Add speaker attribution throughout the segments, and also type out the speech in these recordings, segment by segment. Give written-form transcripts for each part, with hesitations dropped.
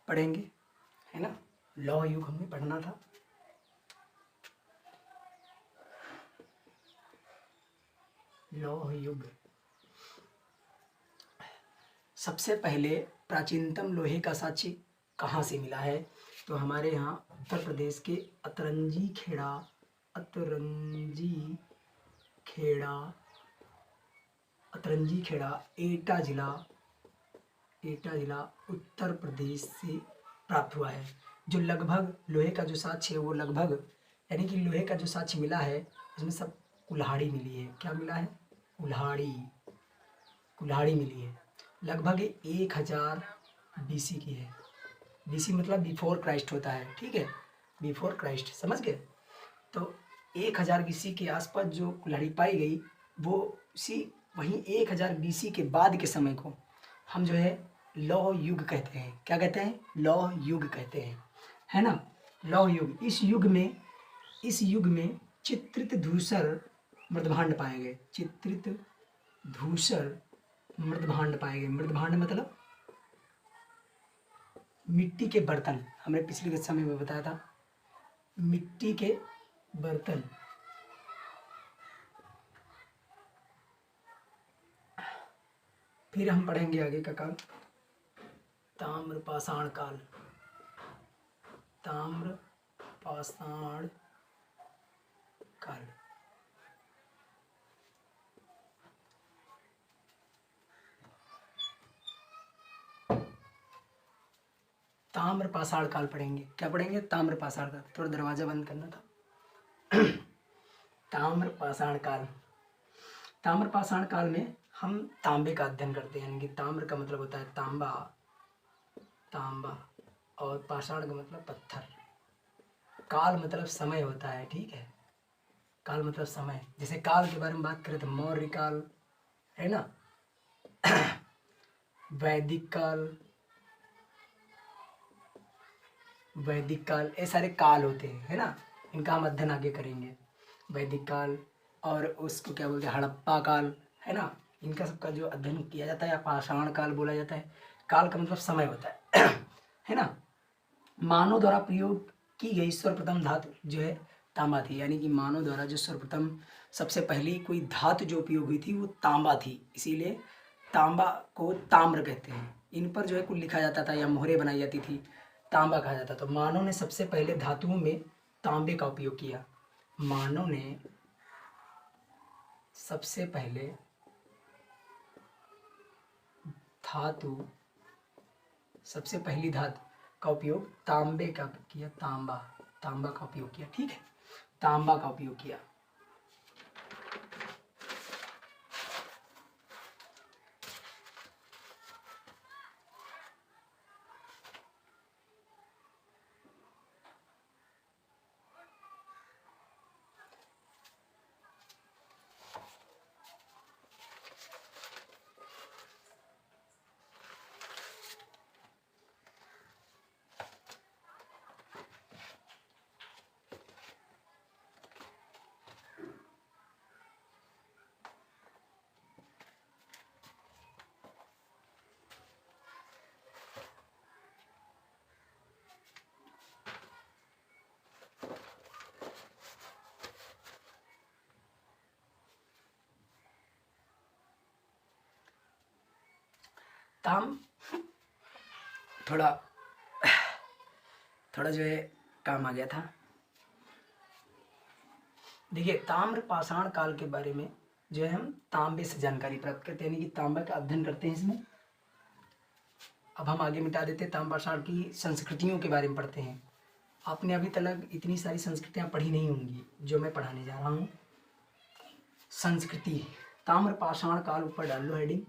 Speaker 1: पढ़ेंगे, है ना। लौह युग हमें पढ़ना था। लौह युग सबसे पहले प्राचीनतम लोहे का साक्ष्य कहाँ से मिला है? तो हमारे यहाँ उत्तर प्रदेश के अतरंजी खेड़ा एटा जिला उत्तर प्रदेश से प्राप्त हुआ है। जो लगभग लोहे का जो साक्ष्य है वो लगभग, यानी कि लोहे का जो साक्ष्य मिला है उसमें सब कुल्हाड़ी मिली है। क्या मिला है? कुल्हाड़ी मिली है। लगभग 1000 BC की है। BC मतलब बिफोर क्राइस्ट होता है, ठीक है, बिफोर क्राइस्ट, समझ गए। तो 1000 BC के आसपास जो कुल्हाड़ी पाई गई वो वहीं 1000 BC के बाद के समय को हम जो है लौह युग कहते हैं। क्या कहते हैं? लौह युग कहते हैं, है ना। लौह युग, इस युग में चित्रित धूसर मृदभांड पाए गए। चित्रित धूसर मृदभांड पाए गए। मृदभांड मतलब मिट्टी के बर्तन। हमने पिछली कक्षा में बताया था, मिट्टी के बर्तन। फिर हम पढ़ेंगे आगे का काल, ताम्र पाषाण काल। ताम्र पाषाण काल ताम्र पाषाण काल पढ़ेंगे। क्या पढ़ेंगे? ताम्र पाषाण काल। थोड़ा दरवाजा बंद करना था। ताम्र पाषाण काल। ताम्र पाषाण काल में हम तांबे का अध्ययन करते हैं। यानी कि ताम्र का मतलब होता है तांबा और पाषाण का मतलब पत्थर। काल मतलब समय होता है, ठीक है। काल मतलब समय। जैसे काल के बारे में बात करें तो मौर्य काल, है ना, वैदिक काल, ये सारे काल होते हैं, है ना। इनका हम अध्ययन आगे करेंगे। वैदिक काल और उसको क्या बोलते हैं, हड़प्पा काल, है ना। इनका सबका जो अध्ययन किया जाता है या पाषाण काल बोला जाता है। काल का मतलब समय होता है है ना। मानव द्वारा प्रयोग की गई सर्वप्रथम धातु जो है तांबा थी। यानी कि मानव द्वारा जो सर्वप्रथम सबसे पहली कोई धातु जो उपयोग हुई थी वो तांबा थी। इसीलिए तांबा को ताम्र कहते हैं। इन पर जो है कुछ लिखा जाता था या मोहरें बनाई जाती थी, तांबा कहा जाता। तो मानव ने सबसे पहले धातुओं में तांबे का उपयोग किया। मानव ने सबसे पहले सबसे पहली धातु का उपयोग तांबे का किया। तांबा का उपयोग किया, ठीक है, तांबा का उपयोग किया। ताम थोड़ा जो है काम आ गया था। देखिए, ताम्र पाषाण काल के बारे में जो है हम तांबे से जानकारी प्राप्त करते हैं, यानी कि तांबा का अध्ययन करते हैं इसमें। अब हम आगे मिटा देते हैं, ताम्र पाषाण की संस्कृतियों के बारे में पढ़ते हैं। आपने अभी तक इतनी सारी संस्कृतियाँ पढ़ी नहीं होंगी जो मैं पढ़ाने जा रहा हूँ। संस्कृति, ताम्र पाषाण काल, ऊपर डाल लो हेडिंग,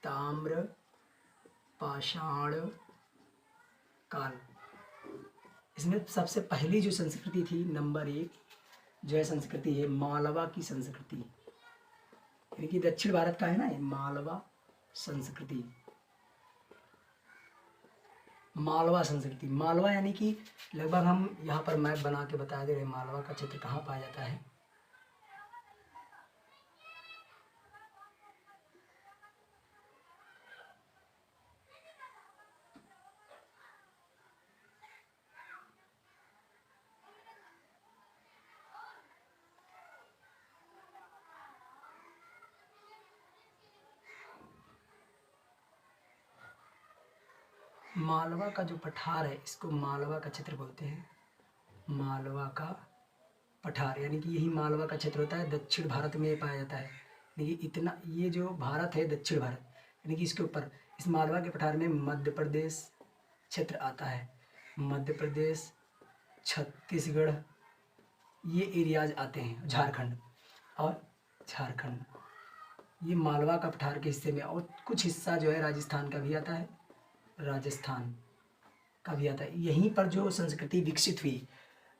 Speaker 1: ताम्र पाषाण काल। इसमें सबसे पहली जो संस्कृति थी, नंबर 1 जो है संस्कृति है मालवा की संस्कृति। यानी कि दक्षिण भारत का है ना ये मालवा संस्कृति। मालवा यानी कि लगभग हम यहाँ पर मैप बना के बता दे रहे हैं मालवा का क्षेत्र कहाँ पाया जाता है। मालवा का जो पठार है इसको मालवा का क्षेत्र बोलते हैं। मालवा का पठार यानी कि यही मालवा का क्षेत्र होता है, दक्षिण भारत में पाया जाता है। यानी कि इतना ये जो भारत है दक्षिण भारत, यानी कि इसके ऊपर इस मालवा के पठार में मध्य प्रदेश क्षेत्र आता है। मध्य प्रदेश, छत्तीसगढ़, ये एरियाज आते हैं, झारखंड और झारखंड, ये मालवा का पठार के हिस्से में। और कुछ हिस्सा जो है राजस्थान का भी आता है, राजस्थान का भी आता है। यहीं पर जो संस्कृति विकसित हुई,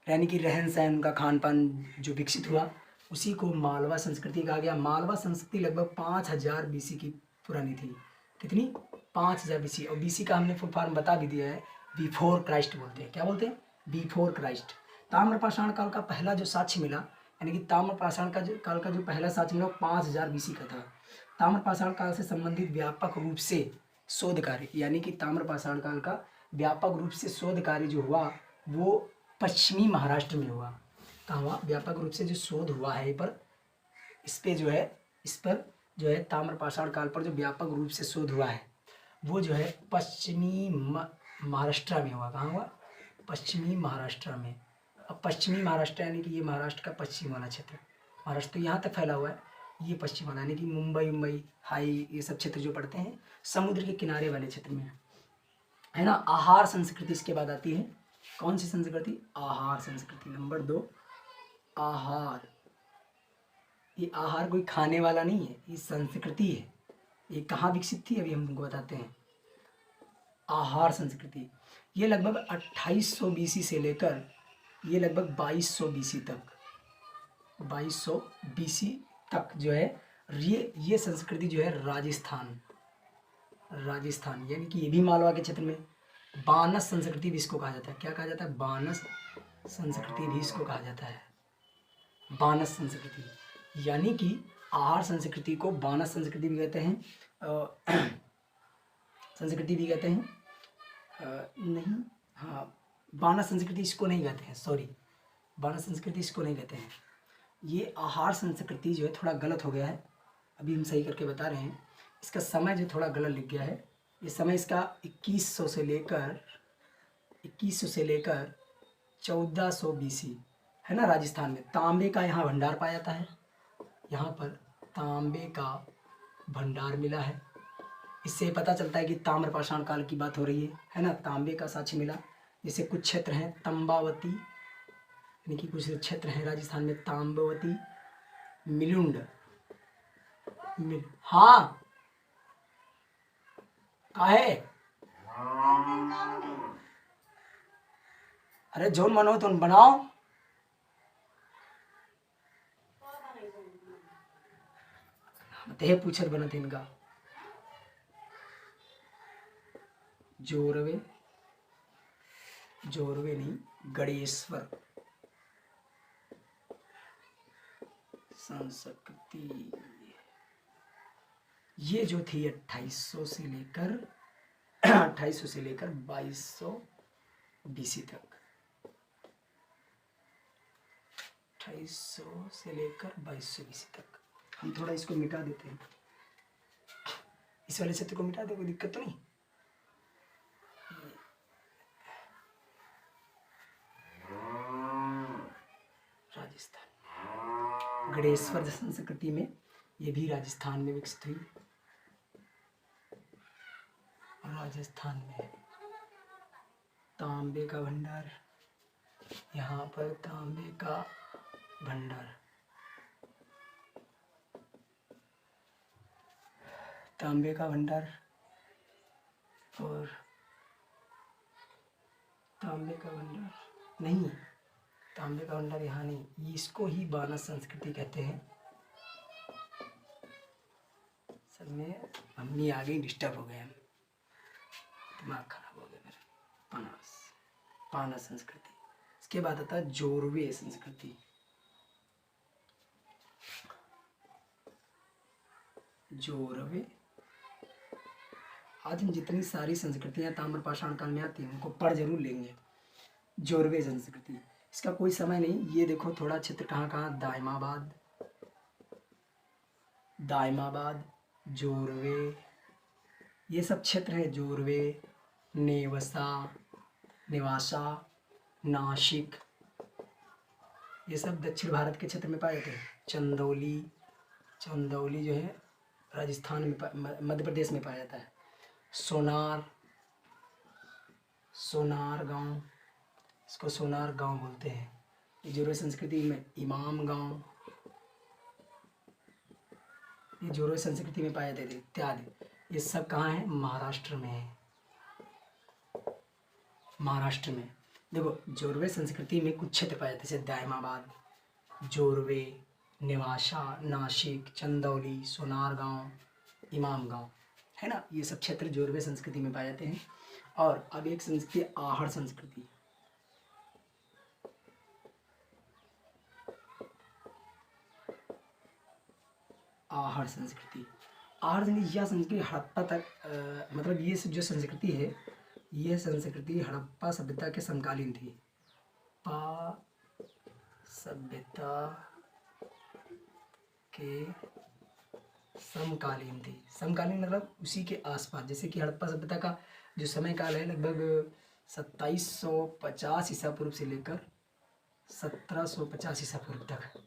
Speaker 1: यानी कि रहन सहन, उनका खान पान जो विकसित हुआ, उसी को मालवा संस्कृति कहा गया। मालवा संस्कृति लगभग 5000 BC की पुरानी थी। कितनी? 5000 BC। और BC का हमने फुल फॉर्म बता भी दिया है, बिफोर क्राइस्ट बोलते हैं। क्या बोलते हैं? Before Christ. ताम्रपाषाण काल का पहला जो साक्ष्य मिला, यानी कि ताम्रपाषाण काल का जो पहला साक्ष्य मिला 5000 BC का था। ताम्रपाषाण काल से संबंधित व्यापक रूप से शोध कार्य, यानी कि ताम्रपाषाण काल का व्यापक रूप से शोध कार्य जो हुआ वो पश्चिमी महाराष्ट्र में हुआ। कहाँ हुआ? व्यापक रूप से जो शोध हुआ है इस पर जो है ताम्रपाषाण काल पर जो व्यापक रूप से शोध हुआ है वो जो है पश्चिमी महाराष्ट्र में हुआ। कहाँ हुआ? पश्चिमी महाराष्ट्र में। अब पश्चिमी महाराष्ट्र यानी कि ये महाराष्ट्र का पश्चिम वाला क्षेत्र, महाराष्ट्र तो यहाँ तक फैला हुआ है, ये पश्चिम वाला यानी कि मुंबई हाई, ये सब क्षेत्र जो पड़ते हैं समुद्र के किनारे वाले क्षेत्र में है ना। आहार संस्कृति इसके बाद आती है। कौन सी संस्कृति? आहार संस्कृति। नंबर 2 आहार। ये आहार कोई खाने वाला नहीं है, ये संस्कृति है। ये कहाँ विकसित थी अभी हम तुमको बताते हैं। आहार संस्कृति ये लगभग 2800 BC से लेकर ये लगभग 2200 BC तक, 2200 BC तक जो है ये संस्कृति जो है राजस्थान यानी कि ये भी मालवा के क्षेत्र में। बानस संस्कृति भी इसको कहा जाता है। क्या कहा जाता है? बानस संस्कृति भी इसको कहा जाता है। बानस संस्कृति यानी कि आहार संस्कृति को बानस संस्कृति भी कहते हैं। संस्कृति भी कहते हैं। नहीं, हाँ, बानस संस्कृति इसको नहीं कहते हैं, सॉरी, बानस संस्कृति इसको नहीं कहते हैं। ये आहार संस्कृति जो है थोड़ा गलत हो गया है, अभी हम सही करके बता रहे हैं। इसका समय जो थोड़ा गलत लिख गया है। ये समय इसका 2100 से लेकर 1400 BC है ना। राजस्थान में तांबे का यहाँ भंडार पाया जाता है, यहाँ पर तांबे का भंडार मिला है। इससे पता चलता है कि ताम्रपाषाण काल की बात हो रही है ना। तांबे का साक्ष्य मिला। जैसे कुछ क्षेत्र हैं तंबावती, यानी कि कुछ क्षेत्र हैं राजस्थान में तांबावती, मिलुंड हाँ काहे, अरे जोन मनो तुम बनाओ। ते पूछर बनत इनका जोरवे नहीं, गणेश्वर संस्कृति ये जो थी 2800 से लेकर 2200 BC तक, 2800 से लेकर 2200 BC तक। हम थोड़ा इसको मिटा देते हैं, इस वाले क्षेत्र को मिटा दे, कोई दिक्कत तो नहीं। राजस्थान गणेश्वर संस्कृति में ये भी राजस्थान में विकसित हुई। राजस्थान में तांबे का भंडार, यहाँ पर तांबे का भंडार, तांबे का भंडार और तांबे का भंडार नहीं, तांबे का भंडार यहाँ नहीं, इसको ही बानस संस्कृति कहते हैं। सब में मम्मी आ गई, डिस्टर्ब हो गए, दिमाग खराब हो गया मेरा। बानस संस्कृति। इसके बाद आता है जोरवे संस्कृति। जोरवे, आज हम जितनी सारी संस्कृतियां ताम्रपाषाण काल में आती हैं उनको पढ़ जरूर लेंगे। जोरवे संस्कृति, इसका कोई समय नहीं। ये देखो थोड़ा क्षेत्र कहाँ, दायमाबाद, जोरवे, ये सब क्षेत्र है। जोरवे, नेवसा, नेवासा, नासिक, ये सब दक्षिण भारत के क्षेत्र में पाए जाते हैं। चंदौली, चंदौली जो है राजस्थान में मध्य प्रदेश में पाया जाता है। सोनार, सोनार गांव, इसको सोनार गांव बोलते हैं। ये जोरो संस्कृति में इमाम गांव, ये जोरो संस्कृति में पाए जाते थे इत्यादि। ये सब कहाँ है? महाराष्ट्र में है, महाराष्ट्र में। देखो जोरवे संस्कृति में कुछ क्षेत्र पाए जाते हैं जैसे दायमाबाद, जोरवे, नेवासा, नासिक, चंदौली, सोनार गांव, इमाम गांव, है ना। ये सब क्षेत्र जोरवे संस्कृति में पाए जाते हैं। और अब एक संस्कृति आहड़ संस्कृति। आहड़ संस्कृति, आहड़ संस्कृति, यह संस्कृति हड़प्पा तक मतलब ये जो संस्कृति है, यह संस्कृति हड़प्पा सभ्यता के समकालीन थी। सभ्यता के समकालीन थी। समकालीन मतलब उसी के आसपास। जैसे कि हड़प्पा सभ्यता का जो समय काल है लगभग 2750 ईसा पूर्व से लेकर 1750 ईसा पूर्व तक,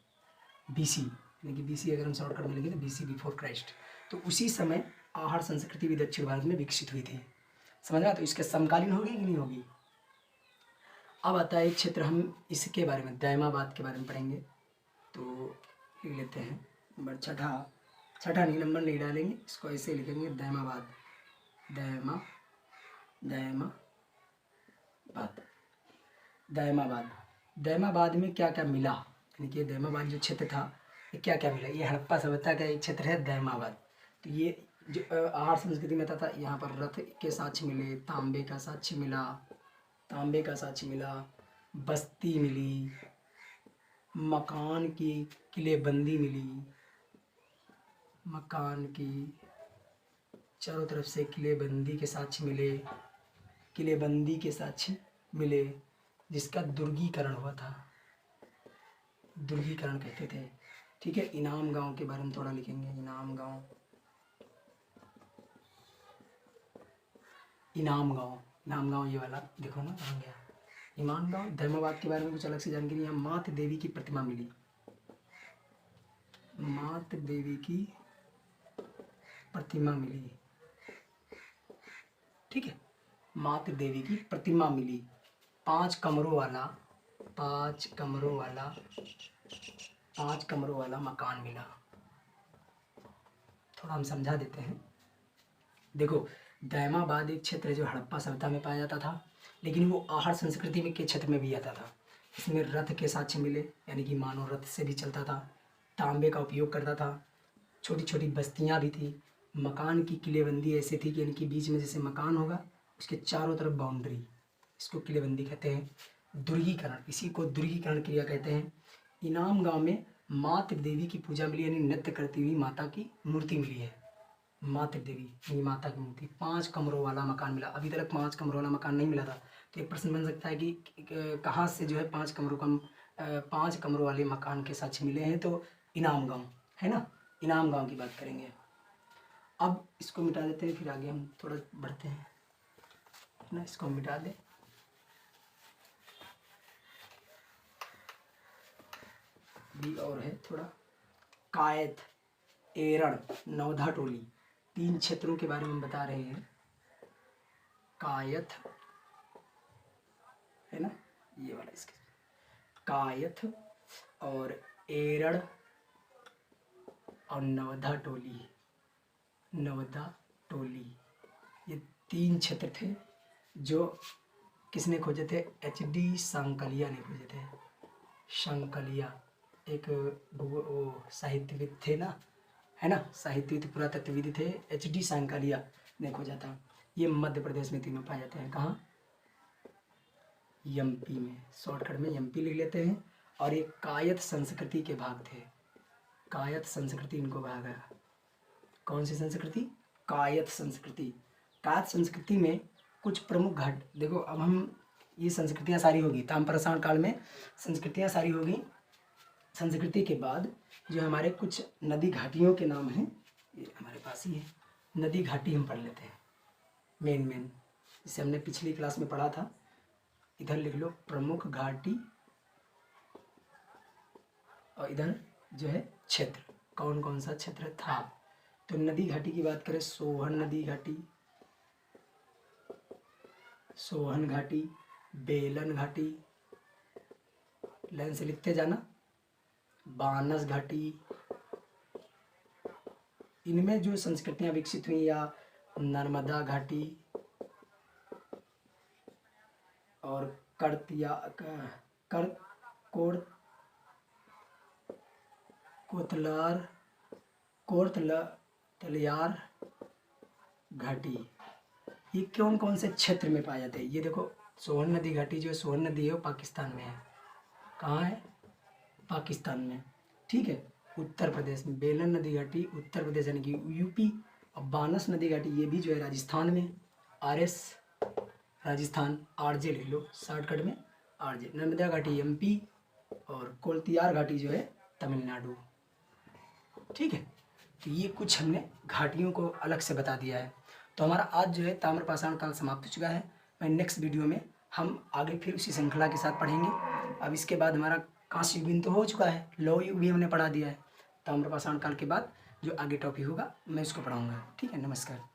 Speaker 1: बीसी, यानी कि बीसी अगर हम शॉर्टकट में लिखें तो बीसी, बिफोर क्राइस्ट। तो उसी समय आहड़ संस्कृति भी दक्षिण भारत में विकसित हुई थी। समझ रहा? तो इसके समकालीन होगी कि नहीं होगी? अब आता है एक क्षेत्र, हम इसके बारे में दायमाबाद के बारे में पढ़ेंगे। तो लिख लेते हैं नंबर छठा नहीं, नंबर नहीं डालेंगे, इसको ऐसे लिखेंगे दायमाबाद, दायमाबाद। दायमाबाद में क्या क्या मिला, यानी कि दायमाबाद जो क्षेत्र था ये क्या क्या मिला? ये हड़प्पा सभ्यता का एक क्षेत्र है दायमाबाद। तो ये जो आहड़ संस्कृति में था यहाँ पर रथ के साक्ष्य मिले, तांबे का साक्ष्य मिला, बस्ती मिली, मकान की किलेबंदी मिली, मकान की चारों तरफ से किलेबंदी के साक्ष्य मिले, जिसका दुर्गीकरण हुआ था, दुर्गीकरण कहते थे। ठीक है। इनाम गांव के बारे में थोड़ा लिखेंगे। इनाम गांव ये वाला देखो ना कहाँ गया, इमाम गांव। धर्माबाद के बारे में कुछ अलग से जानकारी। यहाँ मात देवी की प्रतिमा मिली, मात देवी की प्रतिमा मिली। ठीक है, मात देवी की प्रतिमा मिली। 5 कमरों वाला मकान मिला। थोड़ा हम समझा देते हैं। देखो दायमाबाद एक क्षेत्र है जो हड़प्पा सभ्यता में पाया जाता था, लेकिन वो आहड़ संस्कृति में के क्षेत्र में भी आता था। इसमें रथ के साक्ष्य मिले, यानी कि मानव रथ से भी चलता था, तांबे का उपयोग करता था, छोटी छोटी बस्तियां भी थी, मकान की किलेबंदी ऐसे थी कि यानी कि बीच में जैसे मकान होगा उसके चारों तरफ बाउंड्री, इसको किलेबंदी कहते हैं। दुर्गीकरण, इसी को दुर्गीकरण क्रिया कहते हैं। इनाम गांव में मातृ देवी की पूजा मिली, यानी नृत्य करती हुई माता की मूर्ति मिली है। मातृ देवी यानी माता की मूर्ति। 5 कमरों वाला मकान मिला। अभी तक 5 कमरों वाला मकान नहीं मिला था। तो एक प्रश्न बन सकता है कि कहाँ से जो है 5 कमरों वाले मकान के साक्ष्य मिले हैं? तो इनाम गांव है ना, इनाम गांव की बात करेंगे। अब इसको मिटा देते हैं, फिर आगे हम थोड़ा बढ़ते हैं ना। इसको मिटा दें, भी और है थोड़ा। कायथ, एरड़, नवधा टोली, 3 क्षेत्रों के बारे में बता रहे हैं। कायथ है ना, ये वाला इसके, कायथ और एरड़ और नवधा टोली, ये 3 क्षेत्र थे जो किसने खोजे थे? HD सांकलिया ने खोजे थे। सांकलिया एक वो साहित्यविद थे ना, है ना, साहित्यविद पुरातत्वविद थे। HD सांकलिया ने खोजा था। ये मध्य प्रदेश में तीनों पाए जाते हैं। कहाँ? MP में, शॉर्टकट में MP लिख लेते हैं। और ये कायथ संस्कृति के भाग थे। कायथ संस्कृति इनको भाग है। कौन सी संस्कृति? कायथ संस्कृति। कायथ संस्कृति में कुछ प्रमुख घाट, देखो अब हम ये संस्कृतियाँ सारी होगी ताम्रपाषाण काल में, संस्कृतियाँ सारी होगी। संस्कृति के बाद जो हमारे कुछ नदी घाटियों के नाम हैं, ये हमारे पास ही है। नदी घाटी हम पढ़ लेते हैं मेन। जिसे हमने पिछली क्लास में पढ़ा था। इधर लिख लो प्रमुख घाटी और इधर जो है क्षेत्र, कौन कौन सा क्षेत्र था। तो नदी घाटी की बात करें, सोहन नदी घाटी, सोहन घाटी, बेलन घाटी, लाइन से लिखते जाना, बानस घाटी। इनमें जो संस्कृतियां विकसित हुई या नर्मदा घाटी और कर्तिया कर कोर कोतलार कोर्तलियार घाटी, ये कौन कौन से क्षेत्र में पाए जाते हैं। ये देखो सोहन नदी घाटी जो है, सोहन नदी है वो पाकिस्तान में है। कहाँ है? पाकिस्तान में, ठीक है, उत्तर प्रदेश में। बेलन नदी घाटी उत्तर प्रदेश यानी कि यूपी। और बानस नदी घाटी ये भी जो है राजस्थान में, RS राजस्थान, RJ लिख लो शॉर्टकट में RJ। नर्मदा घाटी MP और कोलतियार घाटी जो है तमिलनाडु, ठीक है। तो ये कुछ हमने घाटियों को अलग से बता दिया है। तो हमारा आज जो है ताम्रपाषाण काल समाप्त हो चुका है। मैं नेक्स्ट वीडियो में हम आगे फिर उसी श्रृंखला के साथ पढ़ेंगे। अब इसके बाद हमारा कांस्य युग भी तो हो चुका है, लौह युग भी हमने पढ़ा दिया है। ताम्रपाषाण काल के बाद जो आगे टॉपिक होगा मैं उसको पढ़ाऊँगा, ठीक है। नमस्कार।